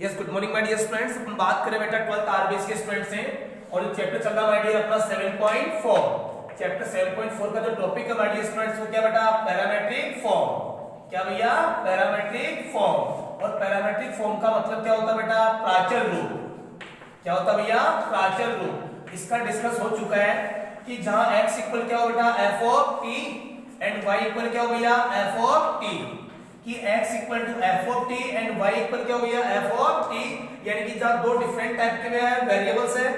Yes good morning my dear students. अपन बात करें बेटा 12th आरबीएस के स्टूडेंट्स हैं और जो चैप्टर चल रहा है माय डियर अपना 7.4 चैप्टर 7.4 का जो टॉपिक है माय डियर स्टूडेंट्स वो क्या बेटा पैरामेट्रिक फॉर्म। क्या भैया पैरामेट्रिक फॉर्म। और पैरामेट्रिक फॉर्म का मतलब क्या होता है बेटा प्राचल रूप। क्या होता है भैया प्राचल रूप। इसका डिस्कस हो चुका है कि जहां x इक्वल क्या हो बेटा f of t and y equal क्या हो भैया f ऑफ t कि x equal to f of t and y equal क्या हो गया f ऑफ t, यानी कि जहां दो डिफरेंट टाइप के वेरिएबल्स है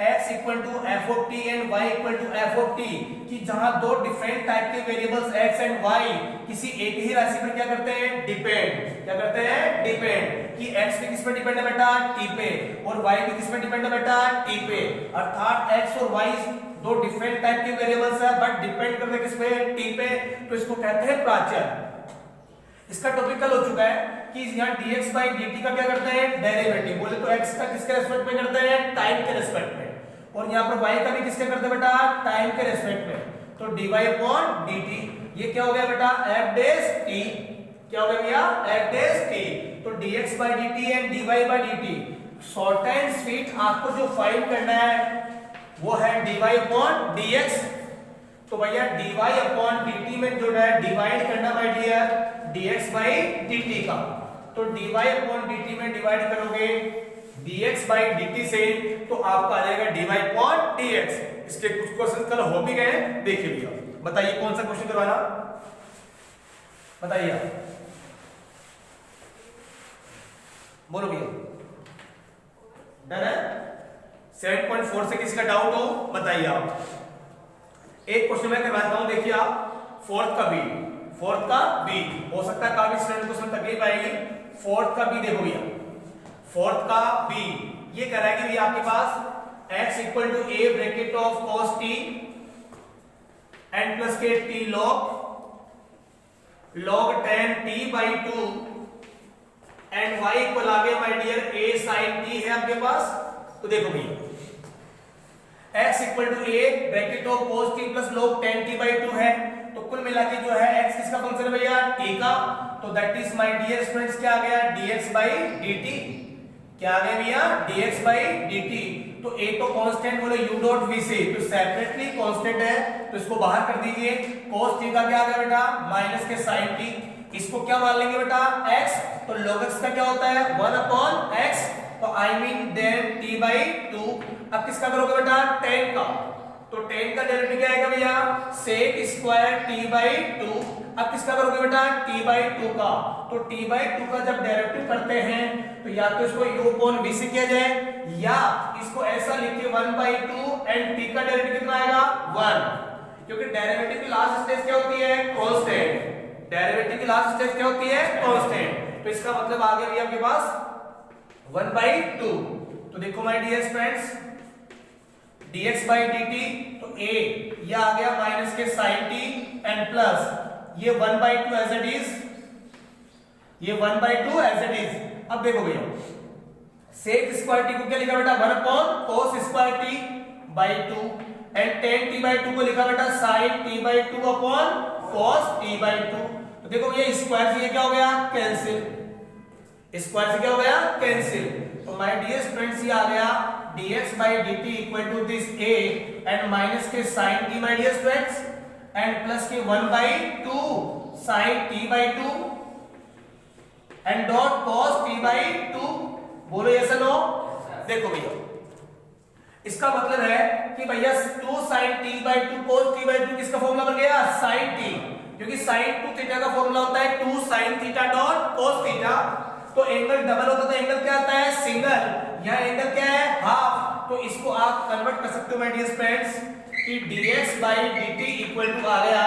x equal to f of t and y equal to f of t कि जहां दो डिफरेंट टाइप के वेरिएबल्स x एंड y किसी एक ही राशि पर क्या करते हैं डिपेंड। क्या करते हैं डिपेंड कि x भी किस पर डिपेंड है बेटा t पे और y भी किस पर डिपेंड है बेटा t पे। अर्थात x और y दो डिफरेंट टाइप के वेरिएबल्स है बट डिपेंड करते किस पे t पे, तो इसको कहते हैं प्राचल। इसका टॉपिक कल हो चुका है कि यहाँ dx by dt का क्या करते हैं डेरिवेटिव। बोले तो x का किसके रेस्पेक्ट में करते हैं टाइम के रेस्पेक्ट में और यहाँ पर y का भी किसके करते हैं बेटा टाइम के रेस्पेक्ट में। तो dy upon dt ये क्या हो गया बेटा f dash t। क्या हो गया भैया f dash t। तो dx by dt and dy by dt short and sweet आपको जो फाइंड करना है वो है dy upon dx। तो भैया dy upon dt में जो है डिवाइड करना my dear dx by dt का। तो dy upon dt में डिवाइड करोगे dx by dt से तो आपका आ जाएगा dy upon dx। इसके कुछ क्वेश्चन कल हो भी गए, देखिए भैया बताइए कौन सा क्वेश्चन करवाना बताइए आप। बोलो भैया डन है। 7.4 से किसी का डाउट हो बताइए आप। एक क्वेश्चन मैं करवाता हूं, देखिए आप फोर्थ का बी हो सकता है काफी स्टूडेंट को उसमें तकलीफ आएगी। फोर्थ का बी देखो भैया, फोर्थ का बी ये कह रहा है कि भैया आपके पास x equal to a bracket of cos t and plus के t log tan t by 2 and y equal आ गया my dear a sin t है आपके पास। तो देखो भैया x equal to a bracket of cos t प्लस log tan t by 2 है, तो कुल मिला के जो है x किसका फंक्शन है भैया t का। तो that is my dear students क्या आ गया dx by dt। क्या आ गया भैया dx by dt। तो a तो कांस्टेंट बोले u डॉट v से, तो सेपरेटली कांस्टेंट है तो इसको बाहर कर दीजिए। cos t का क्या आ गया बेटा माइनस के sin t, इसको क्या मान लेंगे बेटा x। तो log x का क्या होता है 1 upon x, तो I mean then t by 2। अब किसका करोगे बेटा tan का, तो tan का डेरिवेटिव क्या आएगा भैया sec स्क्वायर t by 2। अब किसका करोगे बेटा t by 2 का, तो t by 2 का जब डेरिवेटिव करते हैं तो या तो इसको u upon v से किया जाए या इसको ऐसा लिख के 1 by 2 एंड t का डेरिवेटिव कितना आएगा 1, क्योंकि डेरिवेटिव की लास्ट स्टेज क्या होती है कांस्टेंट। डेरिवेटिव की लास्ट स्टेज क्या होती है कांस्टेंट। तो इसका मतलब आ गया भैया आपके पास 1 by 2। तो देखो my dear friends dx by dt तो a ये आ गया माइनस के sin t एंड प्लस ये 1 by 2 एज इट इज, ये 1 by 2 एज इट इज। अब देखो भैया sec स्क्वायर t को क्या लिखा बेटा 1 upon cos square t by 2 and tan t by 2 को लिखा बेटा sin t by 2 upon cos t by 2। तो देखो भैया स्क्वायर से ये क्या हो गया कैंसिल, स्क्वायर से क्या हो गया कैंसिल। तो माय डियर स्टूडेंट्स ये आ गया dx by dt equal to this a and minus के sin t my dear students and plus के 1 by 2 sin t by 2 and dot cos t by 2। बोलो यस नो। देखो भैया इसका मतलब है कि भैया 2 sin t by 2 cos t by 2 किसका फॉर्मूला बन गया sin t, क्योंकि sin 2 थीटा का फॉर्मूला होता है 2 sin theta dot cos theta. तो एंगल डबल होता है तो एंगल क्या आता है सिंगल, यहां एंगल क्या है हाफ। तो इसको आप कन्वर्ट कर सकते हो माय डियर फ्रेंड्स कि dx by dt equal to आ गया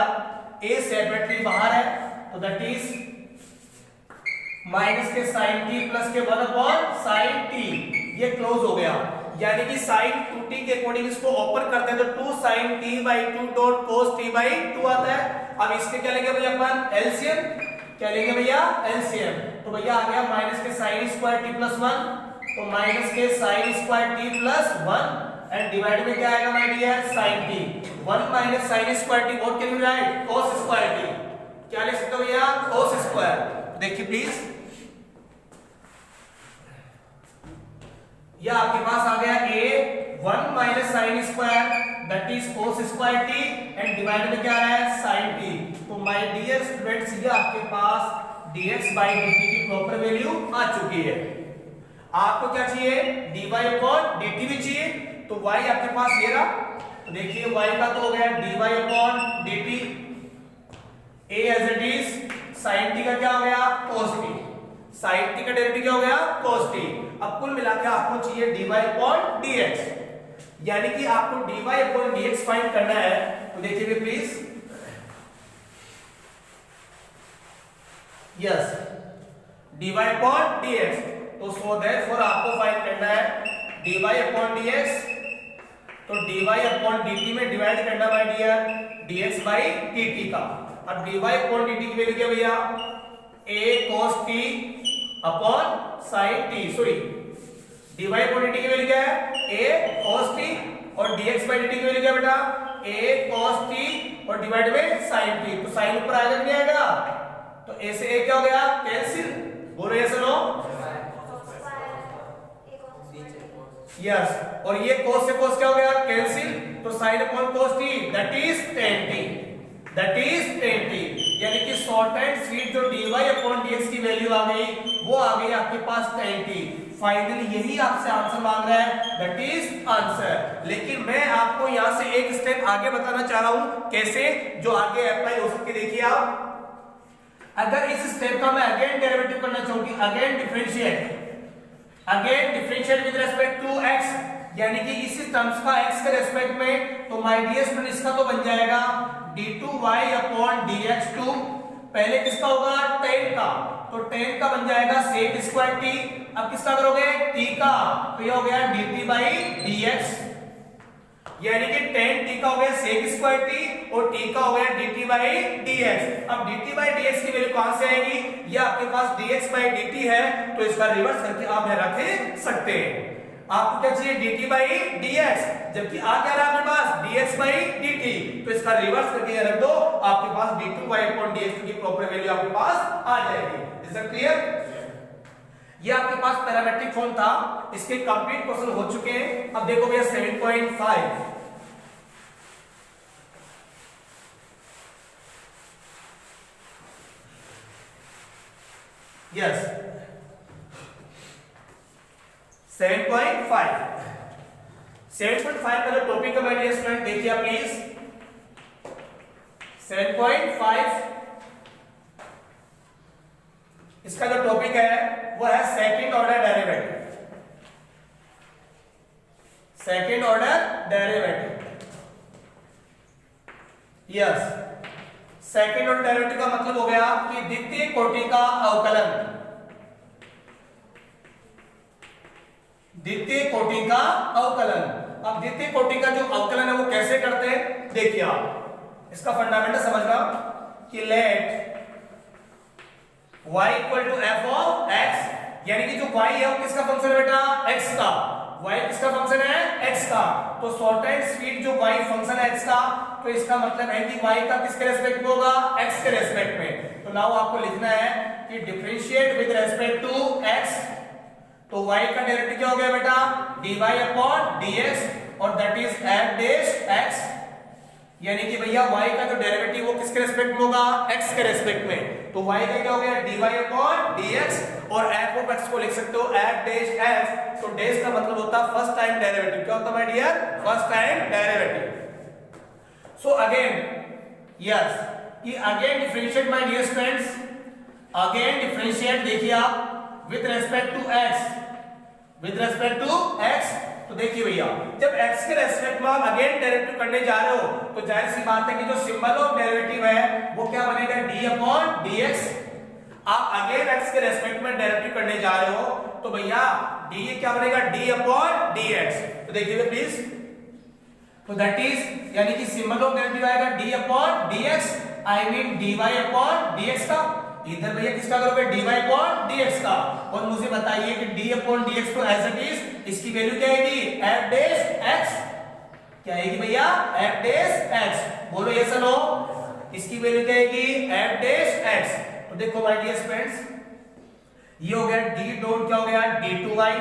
a सेपरेटली बाहर है तो दैट इज माइनस के sin t प्लस के 1 upon sin t, ये क्लोज हो गया। यानी कि sin 2t के अकॉर्डिंग इसको ओपन करते हैं तो 2 sin t by 2 dot cos t by 2 आता है। अब इसके क्या लेंगे भैया अपन एलसीएम, क्या लेंगे भैया एलसीएम। तो भैया आ गया माइनस के sin स्क्वायर t प्लस 1, तो माइनस के sin square t plus 1 and divide में क्या आएगा my dear sin t। 1 minus sin square t what can be right cos square t। क्या लिख सकते हो भैया cos स्क्वायर। देखिए प्लीज या आपके पास आ गया a 1 minus sine square that is cos square t and divide में क्या आ रहा है sin t। तो माय डियर स्टूडेंट्स ये आपके पास dx by dt की प्रॉपर वैल्यू आ चुकी है। आपको क्या चाहिए dy upon dt भी चाहिए, तो y आपके पास ये रहा। तो देखिए y का तो हो गया dy upon dt, a as it is sin t का क्या हो गया cos t, sin t का डेरिवेटिव क्या हो गया cos t। अब कुल मिला के आपको चाहिए dy upon dx, यानी कि आपको dy upon dx फाइंड करना है। तो देखिए please, yes dy upon dx, तो सो देयरफॉर आपको फाइंड करना है dy upon dx, तो dy upon dt में डिवाइड करना my dear dx by dt का। अब dy upon dt की वैल्यू क्या भैया a cos t upon sin t, sorry dy upon dt की वैल्यू क्या है a cos t और dx by dt की वैल्यू क्या बेटा a cos t और डिवाइड में sin t। तो sin ऊपर आएगा नहीं आएगा, तो a से a क्या हो गया कैंसिल, बोलो यस नो यस। और ये cos से cos क्या हो गया कैंसिल, तो sin upon cos t that is tan t, that is tan t, यानी कि शॉर्ट एंड स्वीट जो dy upon dx की वैल्यू आ गई वो आ गई आपके पास tan t। फाइनली यही आपसे आंसर मांग रहा है, दैट इज आंसर। लेकिन मैं आपको यहां से एक स्टेप आगे बताना चाह रहा हूं कैसे जो आगे अप्लाई हो सकती। देखिए आप अगर इस स्टेप का मैं अगेन डेरिवेटिव करना चाहूंगी, again differentiate with respect to x, यानी कि इसी टर्म्स का x के रेस्पेक्ट में, तो माय डियर स्टूडेंट इसका तो बन जाएगा d2y upon dx2, पहले किसका होगा tan का, तो tan का बन जाएगा sec स्क्वायर t। अब किसका करोगे t का, तो ये हो गया dt by dx, यानी कि tan t का हो गया sec स्क्वायर t और t का हो गया dt by dx। अब dt by dx की वैल्यू कहां से आएगी, ये आपके पास dx by dt है, तो इसका रिवर्स करके आप रख सकते हैं। आपको क्या चाहिए dt by dx, जबकि आ क्या रहा है आपके पास dx by dt, तो इसका रिवर्स करके रख दो, आपके पास d2y upon dx की प्रॉपर वैल्यू आपके पास आ जाएगी। Is that clear? ये आपके पास पैरामेट्रिक फॉर्म था, इसके कंप्लीट क्वेश्चन हो चुके हैं। अब देखो भैया 7.5, यस 7.5 का जो टॉपिक है माय डियर स्टूडेंट देखिए आप प्लीज। 7.5 इसका जो टॉपिक है वो है second order derivative, second order derivative, yes. Second order derivative का मतलब हो गया कि द्वितीय कोटि का अवकलन, द्वितीय कोटि का अवकलन। अब द्वितीय कोटि का जो अवकलन है वो कैसे करते हैं, देखिए आप इसका फंडामेंटल समझना कि let y equal to f of x, यानी कि जो y है वो किसका फंक्शन है बेटा x का, y किसका फंक्शन है x का, तो शॉर्ट एंड स्वीट जो y फंक्शन है x का, तो इसका मतलब है कि y का किसके रेस्पेक्ट में होगा x के रेस्पेक्ट में। तो नाउ आपको लिखना है कि differentiate with respect to x, तो y का डेरिवेटिव क्या हो गया बेटा dy upon dx और that is f dash x, यानी कि भैया y का जो डेरिवेटिव वो किसके रेस्पेक्ट में होगा x के रेस्पेक्ट में, तो y का क्या हो गया dy upon dx और f ऑफ x को लिख सकते हो f डैश f, तो डैश का मतलब होता है फर्स्ट टाइम डेरिवेटिव, क्या होता है my dear first time derivative. So again yes कि again differentiate my dear students, again differentiate देखिए आप with respect to x, with respect to x, तो देखिए भैया जब x के रेस्पेक्ट में आप अगेन डेरिवेटिव करने जा रहे हो तो जाहिर सी बात है कि जो सिंबल ऑफ डेरिवेटिव है वो क्या बनेगा d अपॉन dx। आप अगेन x के रेस्पेक्ट में डेरिवेटिव करने जा रहे हो तो भैया d क्या बनेगा d अपॉन dx, तो देखिए प्लीज, तो दैट इज यानी कि सिंबल ऑफ डेरिवेटिव आएगा d upon dx, I mean dy upon dx का, इधर भैया किसका करोगे dy अपॉन dx का, और मुझे बताइए कि d अपॉन dx तो एज इट इज इसकी वैल्यू क्या आएगी f डैश x, क्या आएगी भैया f डैश x, बोलो यस और नो, इसकी वैल्यू क्या आएगी f डैश x। तो देखो माय डियर फ्रेंड्स ये हो गया d डॉट क्या हो गया d2y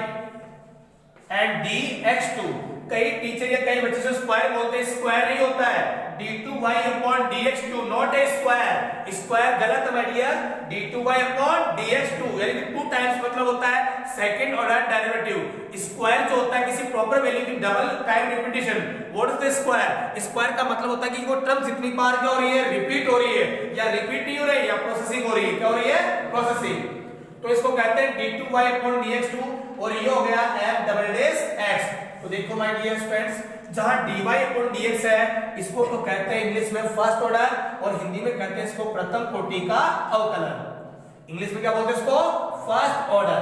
एंड dx2। कई टीचर या कई बच्चे से स्क्वायर बोलते हैं, स्क्वायर नहीं होता है, d2y upon dx2 not a square, square गलत है my dear, d2y upon dx2 यानी कि 2 टाइम्स मतलब होता है सेकंड ऑर्डर डेरिवेटिव। स्क्वायर जो होता है किसी प्रॉपर वैल्यू की double time repetition, what is the square? Square का मतलब होता है कि वो टर्म जितनी बार क्या हो रही है, रिपीट हो रही है, या रिपीट नहीं हो रही है या प्रोसेसिंग हो रही है, क्या हो रही है, प्रोसेसिंग। तो इसको कहते हैं d2y अपॉन dx2 और ये हो गया f डबल डैश x। तो देखो माय डियर फ्रेंड्स, जहां dy अपॉन dx है इसको तो कहते हैं इंग्लिश में फर्स्ट ऑर्डर और हिंदी में कहते हैं इसको प्रथम कोटि का अवकलन। इंग्लिश में क्या बोलते हैं इसको, फर्स्ट ऑर्डर।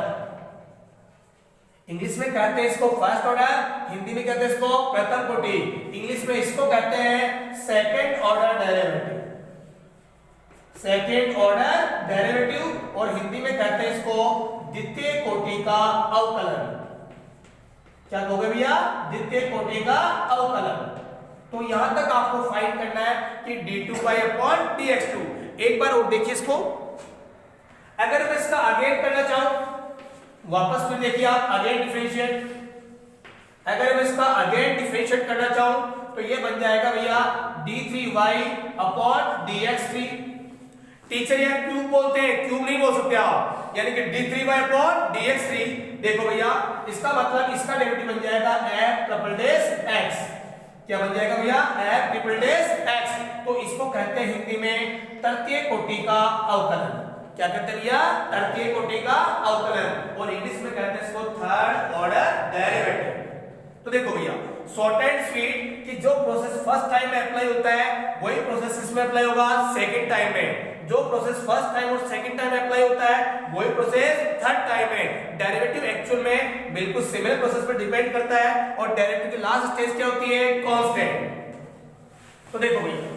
इंग्लिश में कहते हैं इसको फर्स्ट ऑर्डर, हिंदी में कहते हैं इसको प्रथम कोटि। इंग्लिश में इसको कहते हैं second order derivative, second order derivative, और हिंदी में कहते हैं इसको द्वितीय कोटि का अवकलन। क्या कहोगे भैया, द्वितीय कोटि का अवकलन। तो यहां तक आपको फाइंड करना है कि d2y अपॉन dx2। एक बार और देखिए इसको, अगर मैं इसका अगेन करना चाहूं, वापस फिर देखिए आप अगेन डिफरेंशिएट, अगर मैं इसका अगेन डिफरेंशिएट करना चाहूं तो ये बन जाएगा भैया d3y अपॉन dx3। टीचर यहाँ क्यूब बोलते हैं, क्यूब नहीं बोल सकते आप, यानी कि d3y अपॉन dx3। देखो भैया इसका मतलब इसका डेरिवेटिव बन जाएगा f ट्रिपल डैश x। क्या बन जाएगा भैया, f ट्रिपल डैश x। तो इसको कहते हैं हिंदी में तृतीय कोटि का अवकलन। क्या कहते हैं भैया, तृतीय कोटि का अवकलन, और इंग्लिश में कहते हैं इसको थर्ड ऑर्डर डेरिवेटिव। तो देखो भैया शॉर्ट एंड स्वीट कि जो प्रोसेस फर्स्ट टाइम में अप्लाई होता है वही प्रोसेस इसमें अप्लाई होगा सेकंड टाइम में, जो प्रोसेस फर्स्ट टाइम और सेकंड टाइम में अप्लाई होता है वही प्रोसेस थर्ड टाइम में। डेरिवेटिव एक्चुअल में बिल्कुल सिमिलर प्रोसेस पर डिपेंड करता है, और डेरिवेटिव की लास्ट स्टेज क्या होती है, कांस्टेंट। तो देखो भैया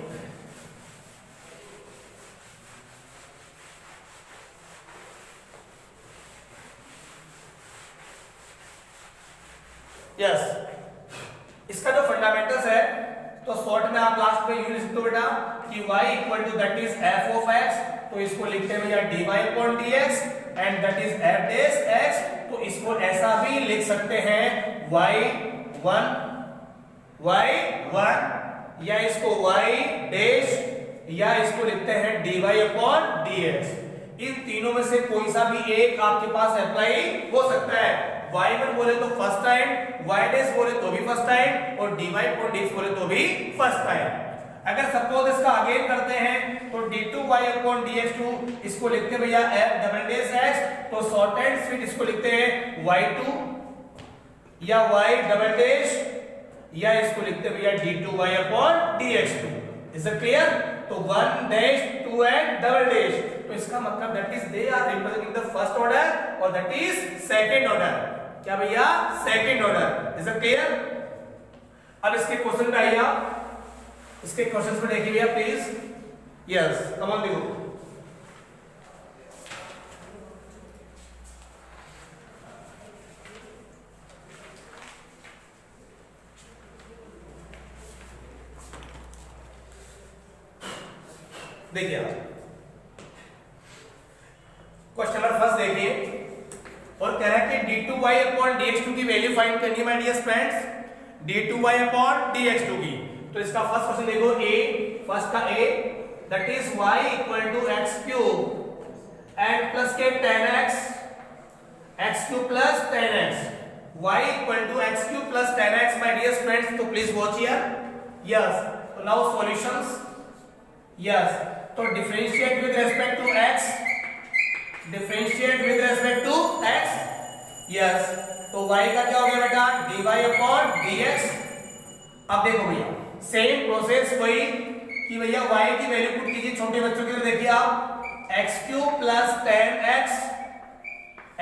यस इसका जो फंडामेंटल्स है तो शॉर्ट में आप लास्ट में यूज लिख दो बेटा कि y equal to that is f of x। तो इसको लिखते हैं भैया dy upon dx and that is f dash x। तो इसको ऐसा भी लिख सकते हैं y1 या इसको y डैश, या इसको लिखते हैं dy अपॉन dx। इन तीनों में से कोई सा भी एक आपके पास अप्लाई हो सकता है। y1 बोले तो फर्स्ट टाइम, y डैश बोले तो भी फर्स्ट टाइम, और dy अपॉन dx बोले तो भी फर्स्ट टाइम। अगर सपोज इसका अगेन करते हैं तो d2y अपॉन dx2 इसको लिखते हैं भैया f डबल डैश x। तो शॉर्ट एंड स्वीट इसको लिखते हैं y2 या y डबल डैश, या इसको लिखते हैं भैया d2y upon dx2। Is it clear? तो 1 डैश 2 एंड डबल डैश, तो इसका मतलब that is they are representing the first order और दैट इज सेकंड ऑर्डर। क्या भैया, second order. Is it clear? अब इसके क्वेश्चन पे आइए आप, इसके क्वेश्चंस पे देखिए भैया प्लीज। यस कम ऑन देखो, देखिए आप क्वेश्चन नंबर फर्स्ट देखिए, और कह रहा है कि d2y अपॉन dx2 की वैल्यू फाइंड करनी है my dear friends, d2y upon dx2 की। तो इसका फर्स्ट क्वेश्चन देखो a, फर्स्ट का a that is y equal to x cube and plus के 10x, x cube plus 10x, y equal to x cube plus 10x my dear friends. तो please watch here. Yes, तो now solutions. Yes, तो differentiate with respect to x, differentiate with respect to x। Yes, तो y का क्या हो गया बेटा, dy upon dx। अब देखो भैया सेम प्रोसेस वही कि भैया y की वैल्यू पुट कीजिए छोटे बच्चों के लिए। देखिए आप x cube plus 10x,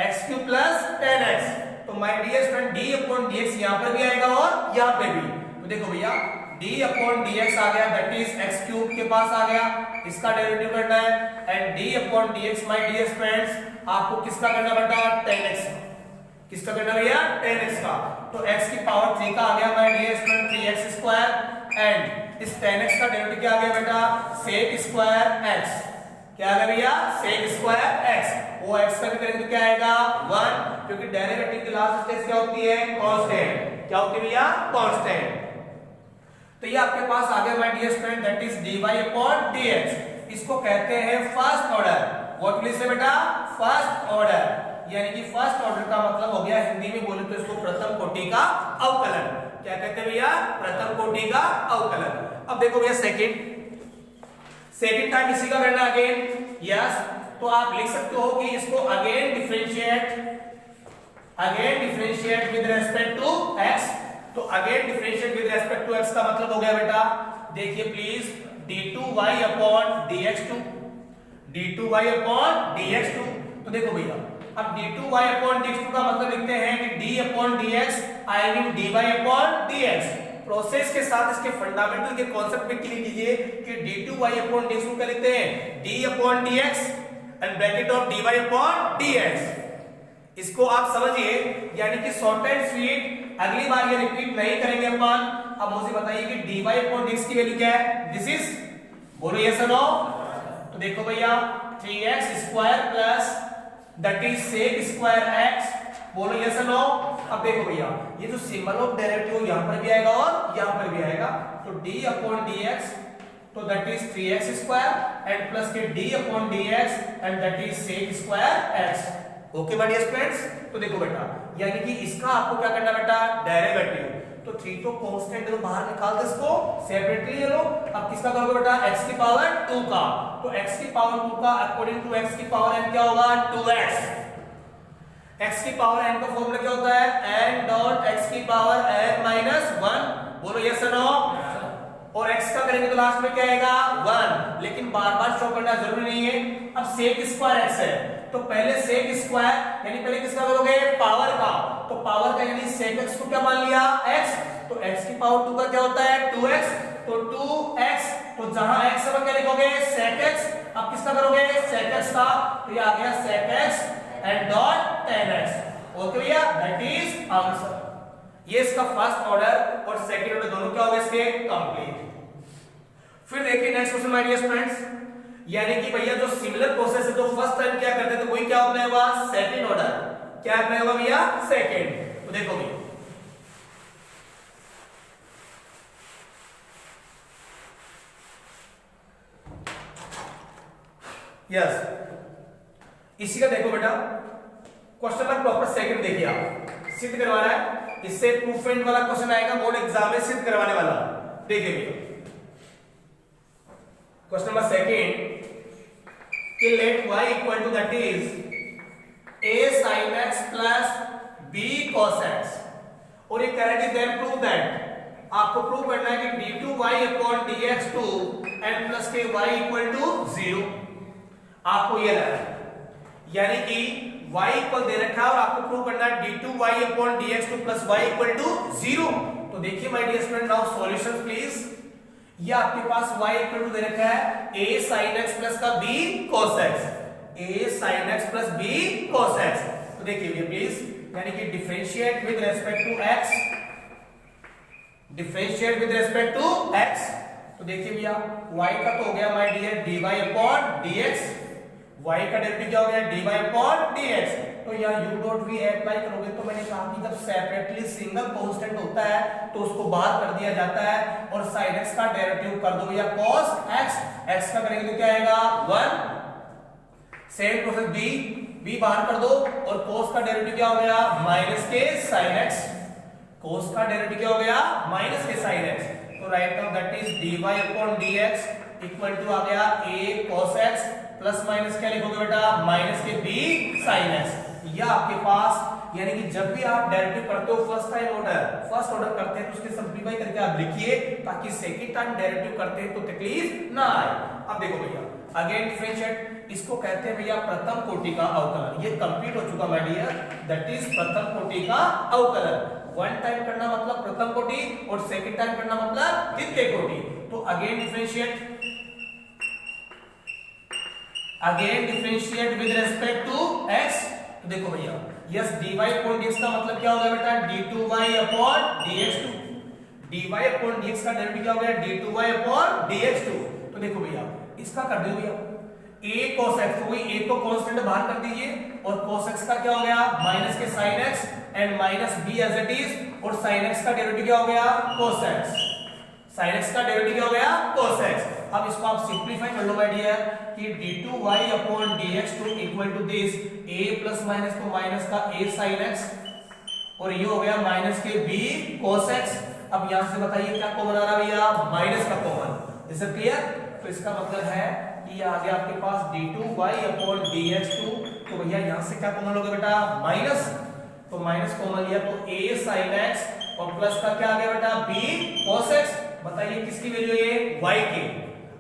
x cube plus 10x। तो my dear friend d upon dx यहां पर भी आएगा और यहां पे भी। तो देखो भैया d अपॉन dx आ गया, दैट इज x क्यूब के पास आ गया, इसका डेरिवेटिव करना है, and d upon dx my dear friends आपको किसका करना बेटा, 10x। किसका करना भैया, 10x का। तो x की पावर 3 का आ गया my dear friend 3x square, and इस 10x का डेरिवेटिव क्या आ गया बेटा, sec स्क्वायर x। क्या आ गया भैया, sec स्क्वायर x। वो x का भी करेंगे तो क्या आएगा 1। क्योंकि डेरिवेटिव की लास्ट स्टेज क्या होती है? कांस्टेंट। क्या होती है भैया? कांस्टेंट। तो ये आपके पास आ गया my dear student, that is dy/dx। इसको कहते हैं first order. What will say बेटा? First order. यानी कि फर्स्ट ऑर्डर का मतलब हो गया, हिंदी में बोले तो इसको प्रथम कोटि का अवकलन। क्या कहते हैं भैया? प्रथम कोटि का अवकलन। अब देखो भैया सेकंड टाइम इसी का करना अगेन। यस, तो आप लिख सकते हो कि इसको again differentiate with respect to x। तो again differentiate with respect to x का मतलब हो गया बेटा, देखिए प्लीज, d2y/dx2 d2y/dx2। तो देखो भैया, अब d2y/dx2 का मतलब लिखते हैं कि d/dx I mean dy/dx। Process के साथ इसके फंडामेंटल के कॉन्सेप्ट पे क्लियर कीजिए कि d2y/dx2 क्या लिखते हैं? d/dx and bracket of dy/dx। इसको आप समझिए, यानी कि शॉर्ट एंड स्वीट, अगली बार ये रिपीट नहीं करेंगे अपन। अब मुझे बताइए कि dy/dx की वैल्यू क्या है? दिस इज, बोलो यस और नो। तो देखो भैया 3x² plus that is sec² x, बोलो यस और नो। अब देखो भैया, ये जो सिंबल ऑफ डेरिवेटिव यहां पर भी आएगा और यहां पर भी आएगा। तो d/dx तो that is 3x² and plus के d/dx and that is sec² x। Okay my dear students, तो देखो बेटा, यानी कि इसका आपको क्या करना बेटा? डेरिवेटिव। तो 3 तो कांस्टेंट है, तो बाहर निकाल दो इसको सेपरेटली ले लो। अब किसका करोगे बेटा? x की पावर 2 का। तो x की पावर 2 का अकॉर्डिंग टू x की पावर n क्या होगा? 2x। x की पावर n का फॉर्मूला क्या होता है? n डॉट x की पावर n माइनस 1, बोलो यस और नो। और x का करेंगे तो लास्ट में क्या आएगा? 1। लेकिन बार बार शो करना जरूरी नहीं है। अब sec² x है, तो पहले sec² यानी पहले किसका करोगे? पावर का। तो पावर का यानी sec x को क्या मान लिया? x। तो x की पावर 2 का क्या होता है? 2x। तो 2x, तो जहां x है क्या लिखोगे? sec x। अब किसका करोगे? sec x का, तो ये आ गया sec x and dot tan x। Okay भैया, दैट इज आंसर। ये इसका फर्स्ट ऑर्डर और सेकंड ऑर्डर दोनों क्या हो गए इसके? कंप्लीट। फिर देखिए next question my dear students, यानी कि भैया जो सिमिलर प्रोसेस है, जो फर्स्ट टाइम क्या करते थे वही क्या अप्लाई होगा? Second order. क्या अप्लाई होगा भैया? सेकंड। तो देखो भैया, यस, इसी का देखो बेटा, क्वेश्चन नंबर प्रॉपर सेकंड देखिए, आप सिद्ध करवा रहा है। इससे प्रूफ एंड वाला क्वेश्चन आएगा बोर्ड एग्जाम में, सिद्ध करवाने वाला। देखिए भैया, क्वेश्चन नंबर सेकंड कि let y equal to that is a sin x plus b cos x, और ये कह रहा है कि देन प्रूव दैट, आपको प्रूव करना है कि d2y/dx2 एंड प्लस के y इक्वल टू 0। आपको ये लगा, यानी कि y इक्वल दे रखा है और आपको प्रूव करना है d2y/dx2 plus y equal to 0। तो देखिए my dear student, now solutions please. ये आपके पास y इक्वल टू दे रखा है a sin x प्लस का b cos x, a sin x plus b cos x। तो देखिए भैया प्लीज, यानी कि differentiate with respect to x, differentiate with respect to x। तो देखिए भैया, y का तो हो गया माय डियर dy/dx, y का डेरिवेटिव क्या हो गया? dy/dx। तो यहाँ u डॉट v अप्लाई करोगे तो मैंने कहा कि जब सेपरेटली सिंगल कांस्टेंट होता है तो उसको बाहर कर दिया जाता है, और sin x का डेरिवेटिव कर दो भैया cos x, x का करेंगे तो क्या आएगा? 1। सेम प्रोसेस b बाहर कर दो, और cos का डेरिवेटिव क्या हो गया? माइनस के sin x, cos का डेरिवेटिव क्या हो गया? माइनस के sin x। तो right now that is dy/dx equal to आ गया a cos x plus minus क्या लिखोगे बेटा? माइनस के b sin x। या आपके पास, यानी कि जब भी आप डेरिवेटिव करते हो फर्स्ट ऑर्डर करते हैं तो उसके सिंपलीफाई करके आप लिखिए, ताकि सेकंड टाइम डेरिवेटिव करते हैं तो तकलीफ ना आए। अब देखो भैया, अगेन डिफरेंशिएट, इसको कहते हैं भैया प्रथम कोटि का अवकलन। ये कंप्लीट हो चुका माय डियर, दैट इज प्रथम कोटि का अवकलन। वन टाइम करना मतलब प्रथम कोटि, और सेकंड टाइम करना मतलब द्वितीय कोटि। तो again differentiate with respect to x। तो देखो भैया, यस, dy/dx का मतलब क्या होगा बेटा? d2y/dx2, dy/dx का डेरिवेटिव क्या हो गया? d2y/dx2। तो देखो भैया, इसका कर दो भैया, a cos x, तो वही a को कांस्टेंट बाहर कर दीजिए और cos x का क्या हो गया माइनस के sin x and minus b as it is, और sin x का डेरिवेटिव क्या हो गया cos x, sin x का डेरिवेटिव क्या हो गया cos x। अब इसको आप सिंपलीफाई कर लो माय डियर कि d2y upon dx2 equal to this a plus minus तो माइनस का a sin x और ये हो गया माइनस के b cos x। अब यहां से बताइए क्या कॉमन आ रहा भैया माइनस का कॉमन, इज इट क्लियर? तो इसका मतलब है कि ये आ गया आपके पास d2y अपॉन dx2, तो भैया यहां से क्या कॉमन लोगे बेटा माइनस, तो माइनस कॉमन लिया तो a sin x और प्लस का क्या आ गया बेटा b cos x। बताइए किसकी वैल्यू है y की,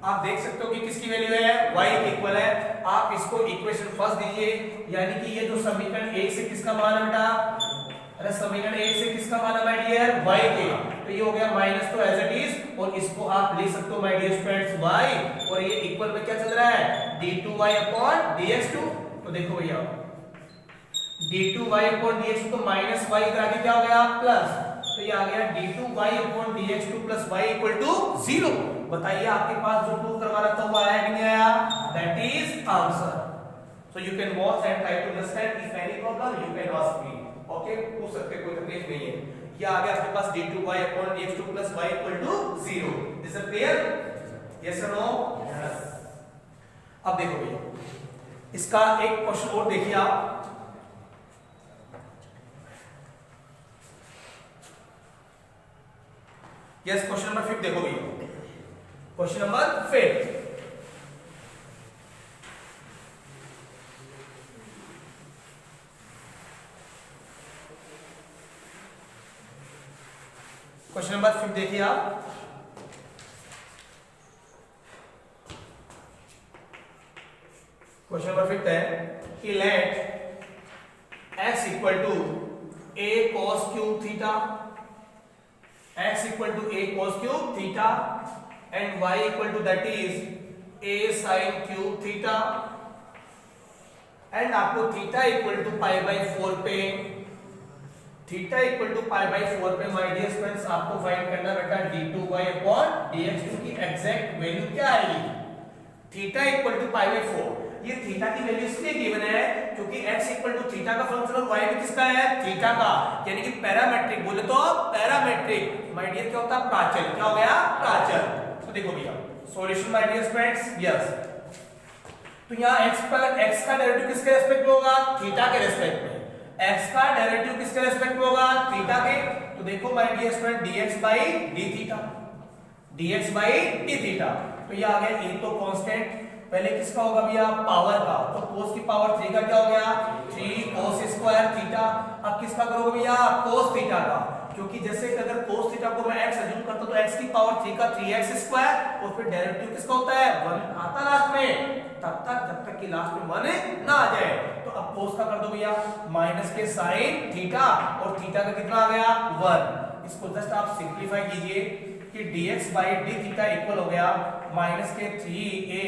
आप देख सकते हो कि किसकी वैल्यू है y के इक्वल है। आप इसको इक्वेशन फर्स्ट दीजिए, यानी कि ये जो समीकरण 1 से किसका मान है बेटा, अरे समीकरण 1 से किसका मान है माय डियर y के, तो ये हो गया माइनस तो एज इट इज, और इसको आप लिख सकते हो माय डियर स्टूडेंट्स y, और ये इक्वल में क्या चल रहा है d2y अपॉन dx2। तो देखो भैया d2y अपॉन dx2 तो माइनस y इधर आगे क्या हो गया प्लस, तो ये आ गया d2y upon dx2 plus y equal to 0। बताइए आपके पास जो प्रूव करवा रखा हुआ है कि नहीं आया, that is answer. So you can watch and try to understand, if any problem you can ask me, okay पूछ सकते, कोई तकलीफ नहीं है। ये आ गया आपके पास d2y upon dx2 plus y equal to 0, is it clear, yes और नो? यस। अब देखो भैया इसका एक क्वेश्चन और देखिए आप, यस क्वेश्चन नंबर 5 देखो भैया, क्वेश्चन नंबर 5 क्वेश्चन नंबर 5 देखिए आप, क्वेश्चन नंबर 5 है कि let x equal to a cos cube theta, x equal to a cos cube theta and y equal to that is a sin cube theta, and आपको theta equal to pi by 4 पे, theta equal to pi by 4 पे my dear students आपको find करना बेटा d2y upon dx2 की exact value क्या आएगी। Theta equal to pi by 4, ये थीटा की वैल्यू इसलिए गिवन है क्योंकि x इक्वल टू थीटा का फंक्शन और y भी किसका है थीटा का, यानी कि पैरामेट्रिक बोले तो पैरामेट्रिक माय डियर क्या होता है प्राचल, क्या हो गया प्राचल। तो देखो भैया solution my dear students, yes तो यहाँ x का डेरिवेटिव किसके रेस्पेक्ट में होगा थीटा के रेस्पेक्ट में, x का डेरिवेटिव किसके रेस्पेक्ट में होगा थीटा के, तो देखो my dear student dx by d theta, dx by d theta, तो ये आ गया a तो कांस्टेंट, पहले किसका होगा भैया पावर का, तो cos की पावर 3 का क्या हो गया 3 cos स्क्वायर थीटा। अब किसका करोगे भैया cos थीटा का, क्योंकि जैसे अगर cos थीटा को मैं x अज्यूम करता तो x की पावर 3 का 3x स्क्वायर और फिर डेरिवेटिव किसका होता है 1 आता लास्ट में, तब तक जब तक कि लास्ट में 1 ना आ जाए। तो अब cos का कर दो भैया माइनस के sin थीटा और थीटा का कितना आ गया 1, इसको जस्ट आप सिंपलीफाई कीजिए कि dx by d theta equal हो गया माइनस के 3a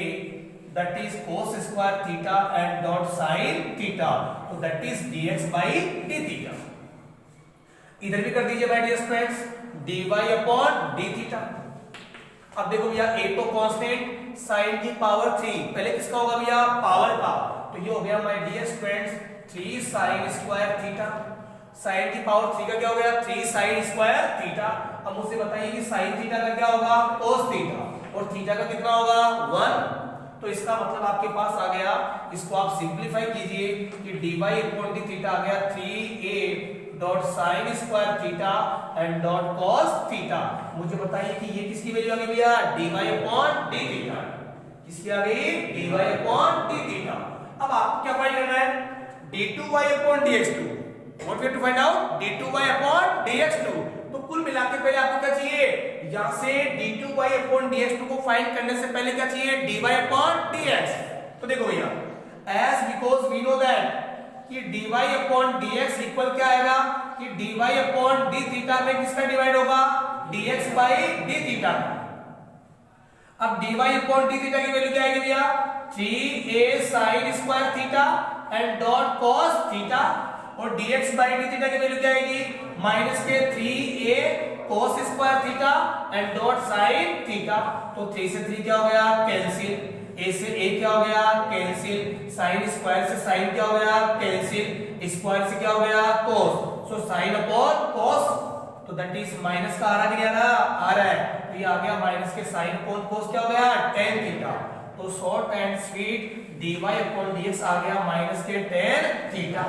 that is cos square theta and dot sin theta, तो that is dx by d theta। इधर भी कर दीजिए my dear students dy upon d theta। अब देखो भैया a तो कांस्टेंट sin की पावर 3, पहले किसका होगा भैया पावर का, तो ये हो गया my dear students 3 sin square theta, sin की पावर 3 का क्या हो गया 3 sin स्क्वायर थीटा। अब मुझसे बताइए कि sin थीटा का क्या होगा cos थीटा और थीटा का कितना होगा 1, तो इसका मतलब आपके पास आ गया, इसको आप सिंपलीफाई कीजिए कि dy अपॉन d थीटा आ गया 3a dot sin square theta and dot cos theta. मुझे बताइए कि ये किसकी वैल्यू आ गई भैया dy अपॉन d थीटा, किसकी आ गई dy अपॉन d थीटा। अब आपको क्या फाइंड करना है d2y upon dx2, what we have to find out d2y upon dx2। तो कुल मिला के पहले आपको क्या चाहिए यहां से d2y अपॉन dx2 को फाइंड करने से पहले क्या चाहिए dy अपॉन dx। तो देखो भैया as because we know that कि dy अपॉन dx इक्वल क्या आएगा कि dy अपॉन d थीटा में किसका डिवाइड होगा dx बाई d थीटा। अब dy अपॉन d थीटा की वैल्यू क्या आएगी भैया 3a sin square theta and dot cos theta, और dx बाई d थीटा की वैल्यू क्या आएगी माइनस के 3a cos square theta and dot sin theta. तो 3 से 3 क्या हो गया कैंसिल, ए से ए क्या हो गया कैंसिल, साइन स्क्वायर से साइन क्या हो गया कैंसिल, स्क्वायर से क्या हो गया cos, so sine upon cos, तो दैट इज माइनस का आ रहा कि नहीं आ रहा, आ रहा है, तो ये आ गया माइनस के साइन अपॉन cos क्या हो गया tan थीटा, तो short and sweet dy upon dx आ गया माइनस के tan थीटा।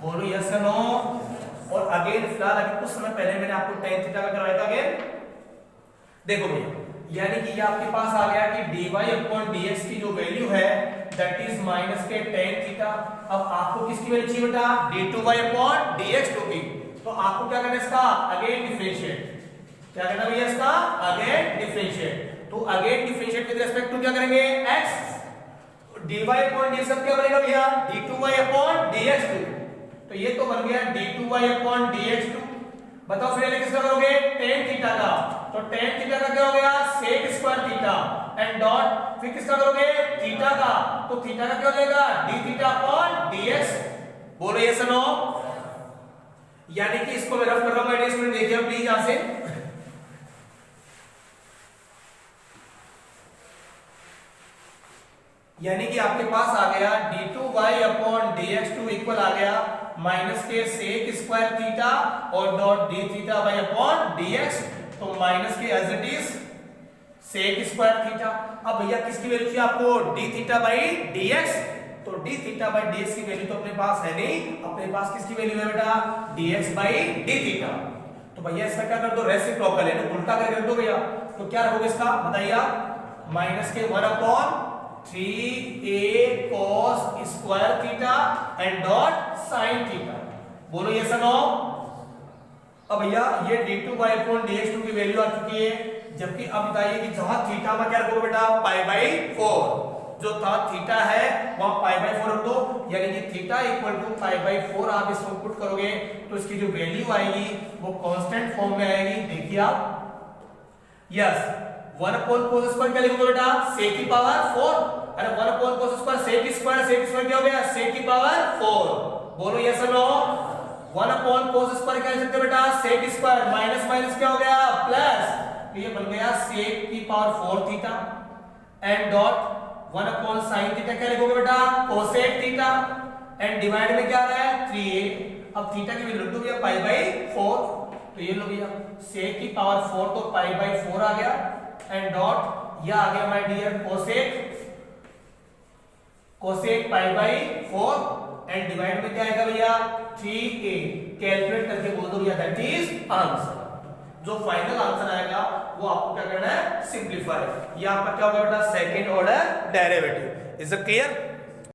बोलो यस या नो। और अगेन फिलहाल अभी कुछ समय पहले मैंने आपको tan थीटा का करवाया था अगेन, देखो भैया यानी कि ये आपके पास आ गया कि dy अपॉन dx की जो वैल्यू है दैट इज माइनस के tan थीटा। अब आपको किसकी वैल्यू चाहिए बेटा d2y अपॉन dx की, तो आपको क्या करना है इसका अगेन डिफरेंशिएट, क्या करना भैया इसका अगेन डिफरेंशिएट, तो again differentiate with respect to क्या करेंगे x, dy अपॉन dx क्या बनेगा भैया d2y अपॉन dx2, तो ये तो बन गया d2y अपॉन dx2। बताओ फिर किसका करोगे tan थीटा का, तो tan थीटा का क्या हो गया sec square theta and dot फिर किसका करोगे थीटा का, तो थीटा का क्या हो जाएगा d थीटा अपॉन dx। बोलो यस नो। यानी कि इसको मैं रफ कर रहा हूं आइडिया स्टूडेंट, देखिए प्लीज यहां से, यानी कि आपके पास आ गया d2y अपॉन dx2 इक्वल आ गया माइनस के sec स्क्वायर थीटा और dot d theta by upon dx, तो माइनस के as it is sec square theta. अब भैया किसकी वैल्यू चाहिए आपको d थीटा बाय dx, तो d थीटा बाय dx की वैल्यू तो अपने पास है नहीं, अपने पास किसकी वैल्यू है बेटा dx बाय d थीटा, तो भैया इसका क्या कर दो रेसिप्रोकल है ना, उल्टा करके रख दो भैया, तो क्या रखोगे इसका बताइए आप, माइनस के 1 upon 3a cos square theta and dot sin theta. बोलो यस नो। अब भैया ये d2y अपॉन dx2 की वैल्यू आ चुकी है, जबकि अब बताइए कि जहां थीटा में क्या रखोगे बेटा पाई बाई 4, जो था थीटा है वहां पाई बाई 4 रख दो, यानी कि theta equal to pi by 4 आप इसको पुट करोगे तो इसकी जो वैल्यू आएगी वो कांस्टेंट फॉर्म में आएगी। देखिए आप यस 1 अपॉन cos स्क्वायर क्या लिखोगे बेटा sec की पावर 4, अरे 1 upon cos square sec square क्या हो गया sec की पावर 4। बोलो यस और नो। 1 अपॉन cos स्क्वायर क्या लिख सकते हो बेटा sec स्क्वायर, माइनस माइनस क्या हो गया प्लस, तो ये बन गया sec की power 4 theta and dot 1 upon sin theta क्या लिखोगे बेटा cosec थीटा एंड डिवाइड में क्या आ रहा है 3a, अब थीटा की वैल्यू रख दो भैया पाई बाई 4, तो ये लो भैया sec की पावर 4 तो पाई बाई 4 आ गया एंड डॉट यह आ गया my dear cosec pi by 4 and divide में क्या आएगा भैया 3a, कैलकुलेट करके बोल दो भैया दैट इज आंसर। जो फाइनल आंसर आएगा वो आपको क्या करना है सिंप्लीफाई, ये आपका क्या होगा बेटा second order derivative. Is it clear?